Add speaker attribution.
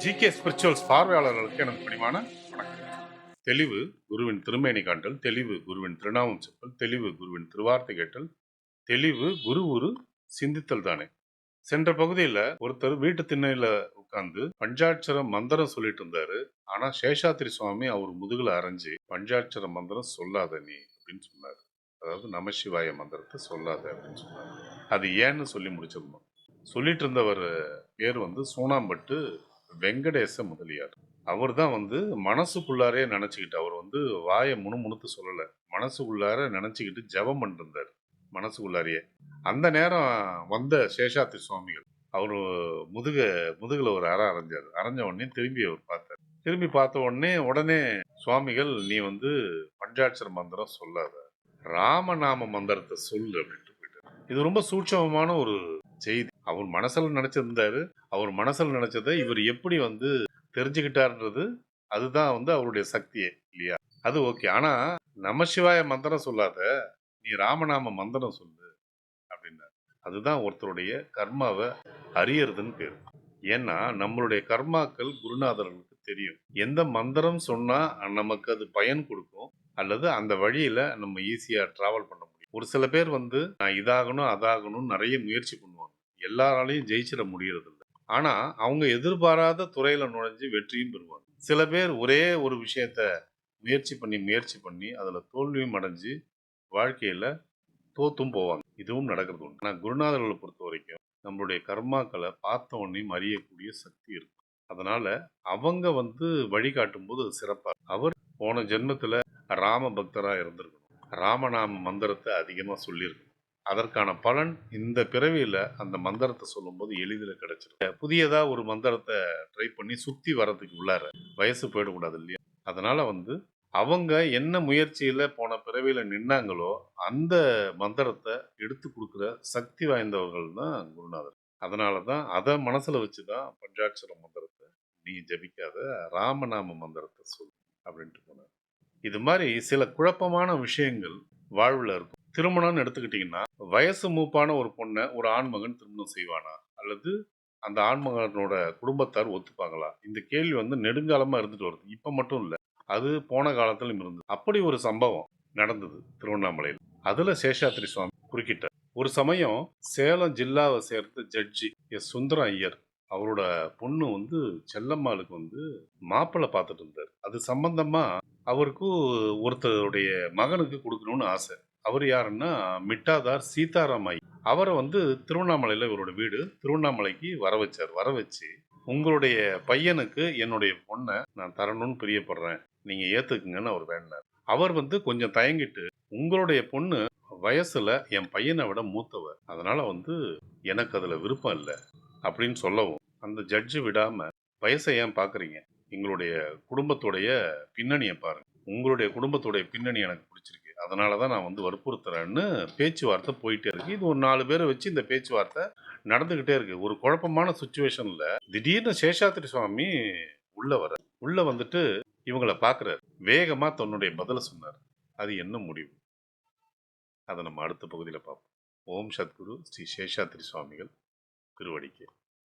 Speaker 1: GK spirituals பார்வையாளர்களுக்கு எனக்கு பிடிமான வணக்கம். தெளிவு குருவின் திருமேனி காண்டல், தெளிவு குருவின் திருநாமம் செப்பல், தெளிவு குருவின் திருவார்த்தை கேட்டல், தெளிவு குரு சிந்தித்தல் தானே. சென்ற பகுதியில் ஒருத்தர் வீட்டு திண்ணையில உட்கார்ந்து பஞ்சாட்சர மந்திரம் சொல்லிட்டு இருந்தாரு. ஆனா சேஷாத்திரி சுவாமி அவர் முதுகுல அரைஞ்சு பஞ்சாட்சர மந்திரம் சொல்லாத நீ அப்படின்னு சொன்னாரு. அதாவது நமசிவாய மந்திரத்தை சொல்லாத அப்படின்னு சொன்னாரு. அது ஏன்னு சொல்லி முடிச்சிருந்தோம். சொல்லிட்டு இருந்தவர் பேர் சூனாம்பட்டு வெங்கடேச முதலியார். அவர் தான் மனசுக்குள்ளாரே நினைச்சுக்கிட்டு, அவர் வாயை முணுமுணுத்து சொல்லல, மனசுக்குள்ளார நினைச்சுக்கிட்டு ஜெபம் பண்ணிருந்தார் மனசுக்குள்ளாரியே. அந்த நேரம் வந்த சேஷாத்திரி சுவாமிகள் அவரு முதுகுல ஒரு அரைஞ்சாரு. அரைஞ்ச உடனே திரும்பி அவர் பார்த்தார். திரும்பி பார்த்த உடனே சுவாமிகள், நீ பஞ்சாட்சர மந்திரம் சொல்லாத, ராமநாம மந்திரத்தை சொல்லு அப்படின்ட்டு போயிட்டார். இது ரொம்ப சூட்சமமான ஒரு செய்தி. அவர் மனசுல நினைச்சிருந்தாரு. அவர் மனசுல நினைச்சதை இவர் எப்படி தெரிஞ்சுக்கிட்டாருன்றது அதுதான் அவருடைய சக்தியே இல்லையா? அது ஓகே. ஆனா நமசிவாய மந்திரம் சொல்லாத, நீ ராமநாம மந்திரம் சொல்லு அப்படின்னாரு. அதுதான் ஒருத்தருடைய கர்மாவை அறியறதுன்னு பேரு. ஏன்னா நம்மளுடைய கர்மாக்கள் குருநாதர்களுக்கு தெரியும். எந்த மந்திரம் சொன்னா நமக்கு அது பயன் கொடுக்கும், அல்லது அந்த வழியில நம்ம ஈஸியா டிராவல் பண்ண முடியும். ஒரு சில பேர் நான் இதாகணும் அதாகணும்னு நிறைய முயற்சி பண்ணுவாங்க. எல்லாராலையும் ஜெயிச்சிட முடியறது இல்லை. ஆனா அவங்க எதிர்பாராத துறையில நுழைஞ்சு வெற்றியும் பெறுவாங்க. சில பேர் ஒரே ஒரு விஷயத்த முயற்சி பண்ணி அதுல தோல்வியும் அடைஞ்சு வாழ்க்கையில தோத்தும் போவாங்க. இதுவும் நடக்கிறது உண்டு. ஆனா குருநாதர்களை பொறுத்த வரைக்கும் நம்மளுடைய கர்மாக்களை பார்த்த உடனே அறியக்கூடிய சக்தி இருக்கு. அதனால அவங்க வழிகாட்டும் போது அது சிறப்பா. அவர் போன ஜென்மத்துல ராம பக்தரா இருந்திருக்கணும். ராமநாம மந்திரத்தை அதிகமா சொல்லியிருக்கணும். அதற்கான பலன் இந்த பிறவியில அந்த மந்திரத்தை சொல்லும்போது எளிதில் கிடைச்சிடும். புதியதா ஒரு மந்திரத்தை ட்ரை பண்ணி சுத்தி வர்றதுக்கு உள்ளார வயசு போயிடக்கூடாது இல்லையா? அதனால அவங்க என்ன முயற்சியில போன பிறவியில நின்னாங்களோ அந்த மந்திரத்தை எடுத்து கொடுக்குற சக்தி வாய்ந்தவர்கள் தான் குருநாதர். அதனாலதான் அதை மனசுல வச்சுதான் பஞ்சாட்சர மந்திரத்தை நீ ஜபிக்காத, ராமநாம மந்திரத்தை சொல்லு அப்படின்ட்டு போனார். இது மாதிரி சில குழப்பமான விஷயங்கள் வாழ்வுல இருக்கும். திருமணம்னு எடுத்துக்கிட்டீங்கன்னா, வயசு மூப்பான ஒரு பொண்ணை ஒரு ஆண்மகன் திருமணம் செய்வானா, அல்லது அந்த ஆண்மகனோட குடும்பத்தார் ஒத்துப்பாங்களா? இந்த கேள்வி நெடுங்காலமா இருந்துட்டு வருது. இப்ப மட்டும் இல்ல, அது போன காலத்திலும் இருந்தது. அப்படி ஒரு சம்பவம் நடந்தது திருவண்ணாமலையில். அதுல சேஷாத்திரி சுவாமி குறுக்கிட்டார். ஒரு சமயம் சேலம் ஜில்லாவை சேர்ந்த ஜட்ஜி எஸ் சுந்தரம் ஐயர், அவரோட பொண்ணு செல்லம்மாளுக்கு மாப்பிள்ளை பார்த்துட்டு இருந்தார். அது சம்பந்தமா அவருக்கு ஒருத்தருடைய மகனுக்கு கொடுக்கணும்னு ஆசை. அவர் யாருன்னா மிட்டாதார் சீதாராமாய். அவரை திருவண்ணாமலையில் இவரோட வீடு, திருவண்ணாமலைக்கு வர வச்சு உங்களுடைய பையனுக்கு என்னுடைய பொண்ணை நான் தரணும்னு பிரியப்படுறேன், நீங்க ஏத்துக்குங்கன்னு அவர் வேண்டார். அவர் கொஞ்சம் தயங்கிட்டு, உங்களுடைய பொண்ணு வயசுல என் பையனை விட மூத்தவர், அதனால எனக்கு அதுல விருப்பம் இல்லை அப்படின்னு சொல்லவும் அந்த ஜட்ஜு விடாம, வயசை ஏன் பாக்குறீங்க, எங்களுடைய குடும்பத்துடைய பின்னணியை பாருங்க, உங்களுடைய குடும்பத்துடைய பின்னணி எனக்கு பிடிச்சிருக்கு, அதனாலதான் நான் வற்புறுத்துறேன்னு பேச்சுவார்த்தை போயிட்டே இருக்கு. இது ஒரு 4 பேரை வச்சு இந்த பேச்சுவார்த்தை நடந்துகிட்டே இருக்கு. ஒரு குழப்பமான சுச்சுவேஷன்ல திடீர்னு சேஷாத்திரி சுவாமி உள்ள வந்துட்டு இவங்களை பாக்குறாரு. வேகமா தன்னுடைய பதில சொன்னார். அது என்ன முடிவு, அதை நம்ம அடுத்த பகுதியில பார்ப்போம். ஓம் சத்குரு ஸ்ரீ சேஷாத்திரி சுவாமிகள் திருவடிக்கு.